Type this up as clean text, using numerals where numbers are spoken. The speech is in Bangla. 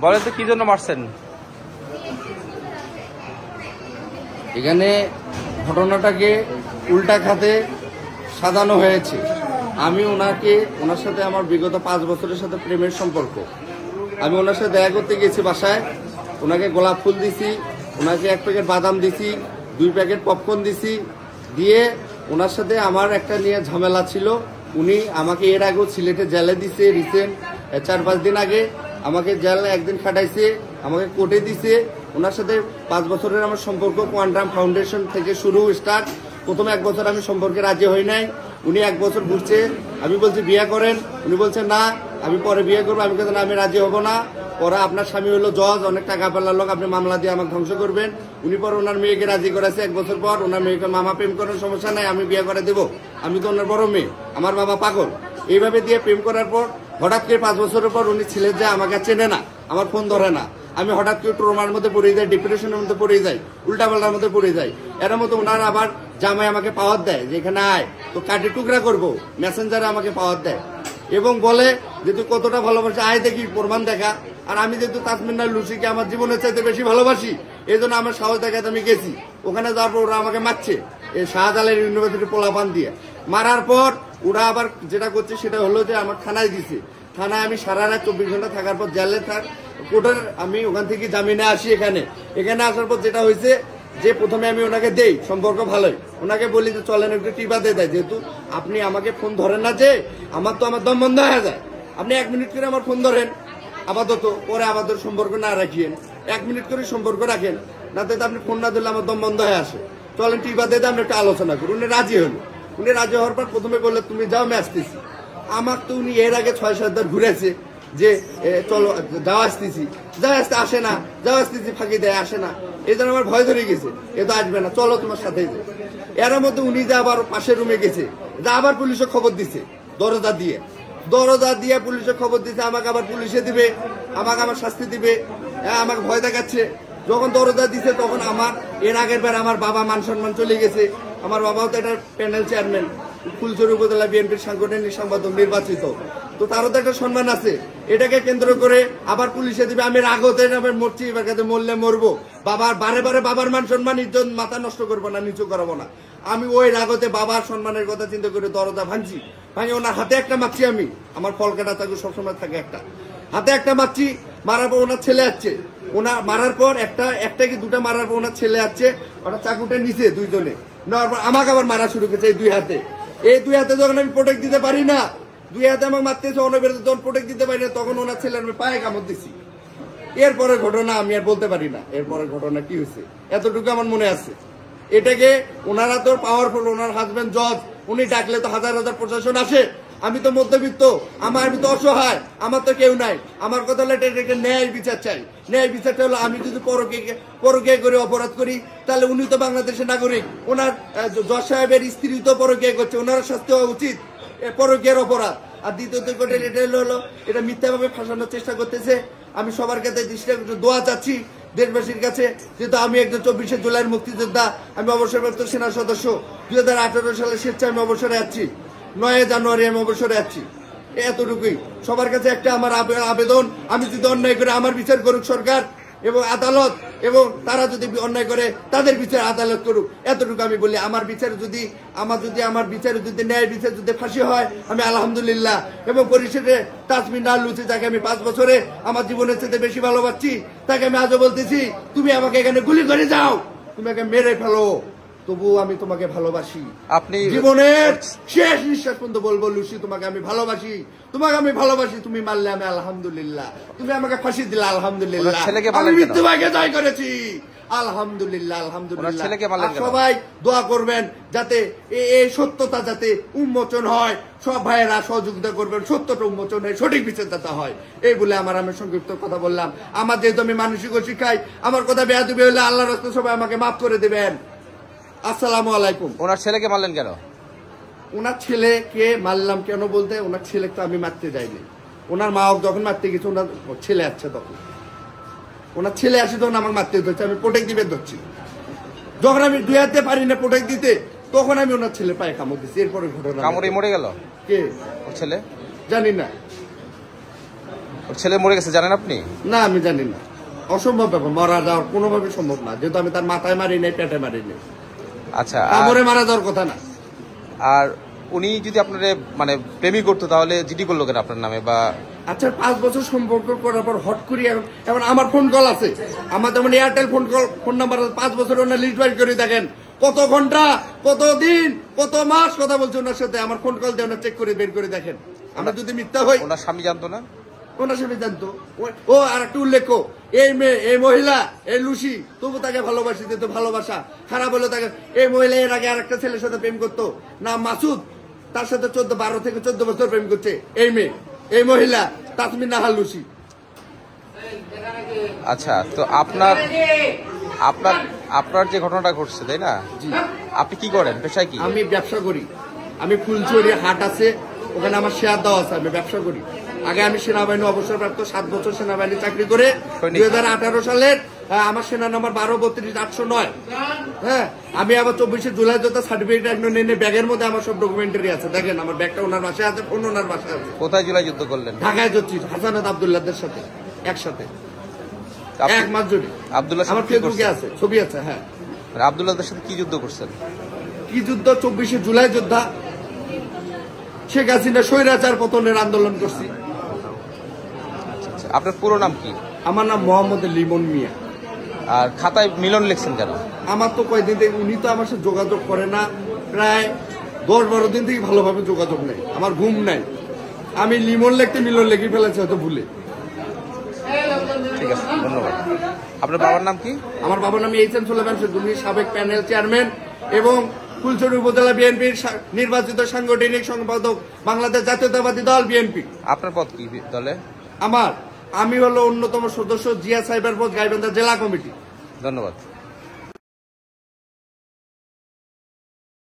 বলেন তো কি জন্য মারছেন? এখানে ঘটনাটাকে উল্টা খাতে সাজানো হয়েছে। আমি ওনার সাথে আমার বিগত 5 বছরের সাথে প্রেমের সম্পর্ক। আমি ওনার সাথে দেখা করতে গেছি বাসায়, ওনাকে গোলাপ ফুল দিছি, ওনাকে 1 প্যাকেট বাদাম দিছি, 2 প্যাকেট পপকর্ন দিছি, দিয়ে ওনার সাথে আমার একটা নিয়ে ঝামেলা ছিল। উনি আমাকে এর আগেও সিলেটে জেলে দিছে, রিসেন্ট 4-5 দিন আগে আমাকে জেলে 1 দিন খাটাইছে, আমাকে কোর্টে দিছে। ওনার সাথে 5 বছরের আমার সম্পর্ক কোয়ান্টাম ফাউন্ডেশন থেকে শুরু স্টার্ট। প্রথমে 1 বছর আমি সম্পর্কে রাজি হই নাই, উনি 1 বছর ঘুরছে। আমি বলছি বিয়ে করেন, উনি বলছে না আমি পরে বিয়ে করবো। আমি বলছি না আমি রাজি হব না। পরে আপনার স্বামী হলো জজ, অনেক টাকা পেলার লোক, আপনি মামলা দিয়ে আমাকে ধ্বংস করবেন। উনি পরে ওনার মেয়েকে রাজি করেছে 1 বছর পর। ওনার মেয়েকে মামা প্রেম করার সমস্যা নাই, আমি বিয়ে করে দেবো, আমি তো ওনার বড় মেয়ে, আমার বাবা পাগল। এইভাবে দিয়ে প্রেম করার পর হঠাৎ করে 5 বছরের পর উনি ছিলেন যে আমাকে চেনে না, আমার ফোন ধরে না। আমি হঠাৎ করে ট্রমার মধ্যে পড়ে যাই, ডিপ্রেশনের মধ্যে পড়ে যাই, উল্টাপাল্টার মধ্যে পড়ে যাই। এর মধ্যে ওনার আবার জামাই আমাকে পাওয়ার দেয় যে এখানে আয় তো কাটি টুকরা করবো, মেসেঞ্জারে আমাকে পাওয়ার দেয় এবং বলে যে তুই কতটা ভালোবাসি আয় দেখি প্রমাণ দেখা। আর আমি যেহেতু তাসমিনা লুসিকে আমার জীবনের চাইতে বেশি ভালোবাসি, এই জন্য আমার সাহস দেখাতে আমি গেছি। ওখানে যাওয়ার পর ওরা আমাকে মারছে এই শাহজালাল ইউনিভার্সিটি পোলাপান দিয়ে। মারার পর ওরা আবার যেটা করছে সেটা হলো যে আমার থানায় দিছে। থানায় আমি সারা রাত 24 ঘন্টা থাকার পর জেলে কোর্টের আমি ওখান থেকে জামিনে আসি। এখানে আসার পর যেটা হয়েছে যে প্রথমে আমি ওনাকে দেই, সম্পর্ক ভালোই, ওনাকে বলি যে চলেন একটু টিপা দিয়ে দেয়, যেহেতু আপনি আমাকে ফোন ধরেন না, যে আমার দম বন্ধ হয়ে যায়। আপনি 1 মিনিট করে আমার ফোন ধরেন আপাতত, পরে আপাতত সম্পর্ক না রাখিয়েন, 1 মিনিট করে সম্পর্ক রাখেন, না তো আপনি ফোন না দিলে আমার দম বন্ধ হয়ে আসে। চলেন টিপা দিয়ে আমরা একটু আলোচনা করি। উনি রাজি হলো। উনি রাজি হওয়ার পর প্রথমে বললে তুমি যাও আমি আসতেছি। আমার তো উনি এর আগে 6-7 বার ঘুরেছে যে চলো যাও আসতেছি, যাও আসতে আসে না, যাও আসতেছি ফাঁকি দেয়, আসে না। এই জন্য আমার ভয় ধরে গেছে, এ তো আসবে না, চলো তোমার সাথে। এর মধ্যে উনি যে আবার পাশের রুমে গেছে, যা আবার পুলিশে খবর দিছে, দরজা দিয়ে পুলিশে খবর দিছে, আমাকে আবার পুলিশে দিবে, আমাকে আবার শাস্তি দিবে, আমাকে ভয় দেখাচ্ছে। যখন দরজা দিছে তখন আমার এর আগের বার আমার বাবা মান সম্মান চলে গেছে। আমার বাবাও তো একটা প্যানেল চেয়ারম্যান, ফুলছড়ি উপজেলা বিএনপির সাংগঠনিক সম্পাদক নির্বাচিত, তো তারও তো একটা সম্মান আছে। এটাকে কেন্দ্র করে আবার পুলিশে দিবে, আমি রাগতে মরছি, এবার কাছে মরলে মরবো। বারে বারে বাবার মান সম্মান ইজ্জত মাথা নষ্ট করবো না, নিচু করাবো না। আমি ওই রাগতে বাবার সম্মানের কথা চিন্তা করে দরজা ভাঙছি। ওনার হাতে একটা মারছি, আমি আমার ফল কাটা থাকে সবসময় থাকে একটা, হাতে একটা মারছি। মারার পর ওনার ছেলে আসছে, ওনার মারার পর একটা কি দুটা মারার পর ওনার ছেলে আসছে, ওটা চাকুটা নিচে দুইজনে নেওয়ার পর আমাকে আবার মারা শুরু করেছে এই 2 হাতে। এই 2 হাতে যখন আমি প্রোটেক্ট দিতে পারি না, 2 হাতে আমাকে মারতেছে, অনবের যখন প্রোটেক্ট দিতে পারি না, তখন ওনার ছেলে আমি পায়ে কামড় দিছি। এরপরের ঘটনা আমি আর বলতে পারি না, এরপরের ঘটনা কি হয়েছে এতটুকু আমার মনে আছে। এটাকে ওনারা তো পাওয়ারফুল, ওনার হাজবেন্ড জজ, উনি ডাকলে তো হাজার হাজার প্রশাসন আসে। আমি তো মধ্যবিত্ত, আমি তো অসহায়, আমার তো কেউ নাই। আমার কথা হলো এটা ন্যায় বিচার চাই। ন্যায় বিচারটা হলো আমি যদি পরকীয়া করে অপরাধ করি, তাহলে উনি তো বাংলাদেশের নাগরিক, ওনার জজ সাহেবের স্ত্রী তো পরকীয়া করছে, ওনার শাস্তি হওয়া উচিত, পরকীয়ার অপরাধ। আর দ্বিতীয়ত এটা হলো এটা মিথ্যাভাবে ফাঁসানোর চেষ্টা করতেছে। আমি সবার কাছে দোয়া চাচ্ছি দেশবাসীর কাছে, যেহেতু আমি একজন 24শে জুলাইয়ের মুক্তিযোদ্ধা, আমি অবসরপ্রাপ্ত সেনা সদস্য, 2018 সালে স্বেচ্ছায় আমি অবসরে যাচ্ছি, 9 জানুয়ারি আমি অবসরে যাচ্ছি। এতটুকুই সবার কাছে একটা আমার আবেদন, আমি যদি অন্যায় করে আমার বিচার করুক সরকার এবং আদালত, এবং তারা যদি অন্যায় করে তাদের বিচার আদালত করুক, এতটুকু আমি বলি। আমার বিচার যদি ন্যায় বিচার যদি ফাঁসি হয়, আমি আলহামদুলিল্লাহ। এবং পরিশেষে তাসমিনা লুসি, যাকে আমি 5 বছরে আমার জীবনের চেয়ে বেশি ভালোবাসছি, তাকে আমি আজও বলতেছি তুমি আমাকে এখানে গুলি করে যাও, তুমি আমাকে মেরে ফেলো, তবুও আমি তোমাকে ভালোবাসি। আপনি জীবনের শেষ নিঃশ্বাস পর্যন্ত বলবো লুসি তোমাকে আমি ভালোবাসি, তুমি মারলে আমি আলহামদুলিল্লাহ, তুমি আমাকে ফাঁসি দিলে আলহামদুলিল্লাহ, আমি মৃত্যুকে জয় করেছি আলহামদুলিল্লাহ। সবাই দোয়া করবেন যাতে এই সত্যতা যাতে উন্মোচন হয়, সব ভাইয়েরা সহযোগিতা করবেন, সত্যটা উন্মোচন হয়, সঠিক বিচার যাতে হয়। এই বলে আমি সংক্ষিপ্ত কথা বললাম। আমার যেহেতু আমি মানসিক শিক্ষায়, আমার কথা বেয়াদবি হলে আল্লাহর রাস্তায় সবাই আমাকে মাফ করে দেবেন। আসসালামু আলাইকুম। ওনার ছেলেকে মারলেন কেন? ওনার ছেলেকে মারলাম কেন বলতে, ওনার ছেলেকে তো আমি মারতে যাইনি। ওনার মা যখন মারতে গেছে, ওনার ছেলে আসছে, তখন ওনার ছেলে আসে, তখন আমাকে মারতে ধরছে, আমি প্রোটেক্ট দিবে ধরছি। যখন আমি 2 হাতে পারি না প্রোটেক্ট দিতে, তখন আমি ওনার ছেলে পায়ে কামড় দিচ্ছি। এরপরে ঘটনা কামড়ে মরে গেল। কে ছেলে জানি না। ওর ছেলে মরে গেছে জানেন আপনি? না, আমি জানি না, অসম্ভব ব্যাপার, মারা যাওয়ার কোনোভাবে সম্ভব না, যেহেতু আমি তার মাথায় মারি নাই, পেটে মারি নাই। আচ্ছা, কামড়ে মারা যাওয়ার কথা না। আর উনি যদি আপনার মানে প্রেমই করতো তাহলে জিডি করলো কেন আপনার নামে? বা আচ্ছা, 5 বছর সম্পর্ক করার পর হট করি এখন আমার ফোন কল আছে, আমার যেমন এয়ারটেল ফোন নাম্বার 5 বছর ওনার লিস্ট বাইর করে দেখেন, কত ঘন্টা, কত দিন, কত মাস কথা বলছে ওনার সাথে, আমার ফোন কল দিয়ে ওনার চেক করে বের করে দেখেন। আমরা যদি মিথ্যা হই, ওনার স্বামী জানতো না? ওনার সাথে জানতো। ও আর একটা উল্লেখ, এই মেয়ে, এই মহিলা, এই লুসি, তবু তাকে ভালোবাসি, তো ভালোবাসা খারাপ হলো তাকে। এই মহিলা এর আগে আরেকটা ছেলের সাথে প্রেম করতো, না মাসুদ, তার সাথে 12 থেকে 14 বছর প্রেম করছে এই মেয়ে, এই মহিলা তাসমিন নাহার লুসি। আচ্ছা, তো আপনার আপনার আপনার যে ঘটনাটা ঘটছে, তাই না? জি। আপনি কি করেন, পেশায় কি? আমি ব্যবসা করি, আমি ফুলচুরি হাট আছে, ওখানে আমার শেয়ার দেওয়া আছে, আমি ব্যবসা করি। আগে আমি সেনাবাহিনী অবসরপ্রাপ্ত, 7 বছর সেনাবাহিনী চাকরি করে 2018 সালের আমার সেনা নাম্বার 12-32-809। হ্যাঁ, আমি আবার 24শে জুলাই যোদ্ধা সার্টিফিকেট নিয়ে ব্যাগের মধ্যে আমার সব ডকুমেন্টারি আছে, দেখেন আমার ব্যাগটা ওনার বাসায় আছে, ফোন ওনার বাসায় আছে। কোথায় জুলাই যুদ্ধ করলেন? ঢাকায় যাচ্ছি হাসানাত আব্দুল্লাহদের সাথে একসাথে, 1 মাস জুড়ে। আব্দুল্লাহ আমার ফেসবুকে আছে, ছবি আছে। হ্যাঁ, আব্দুল্লাহদের সাথে কি যুদ্ধ করছেন? কি যুদ্ধ? 24শে জুলাই যোদ্ধা, শেখ হাসিনা স্বৈরাচার পতনের আন্দোলন করছি। আচ্ছা, আপনার পুরো নাম কি? আমার নাম মোহাম্মদ লিমন মিয়া। আর খাতায় মিলন লিখছেন কেন? আমার তো কয়েকদিন থেকে, উনি তো আমার সাথে যোগাযোগ করে না, প্রায় 10-12 দিন থেকে ভালোভাবে যোগাযোগ নেই, আমার ঘুম নাই। আমি লিমন লিখতে মিলন লিখে ফেলেছি হয়তো ভুলে। ঠিক আছে, ধন্যবাদ। আপনার বাবার নাম কি? আমার বাবার নাম এইচএম সুলেমান চৌধুরী, সাবেক প্যানেল চেয়ারম্যান এবং ফুলছড়ি উপজেলা বিএনপির নির্বাচিত সাংগঠনিক সম্পাদক, বাংলাদেশ জাতীয়তাবাদী দল বিএনপি। আপনার পদ কি দলে? আমি হলো অন্যতম সদস্য, জিয়া সাইবার পোস্ট, গাইবান্ধা জেলা কমিটি। ধন্যবাদ।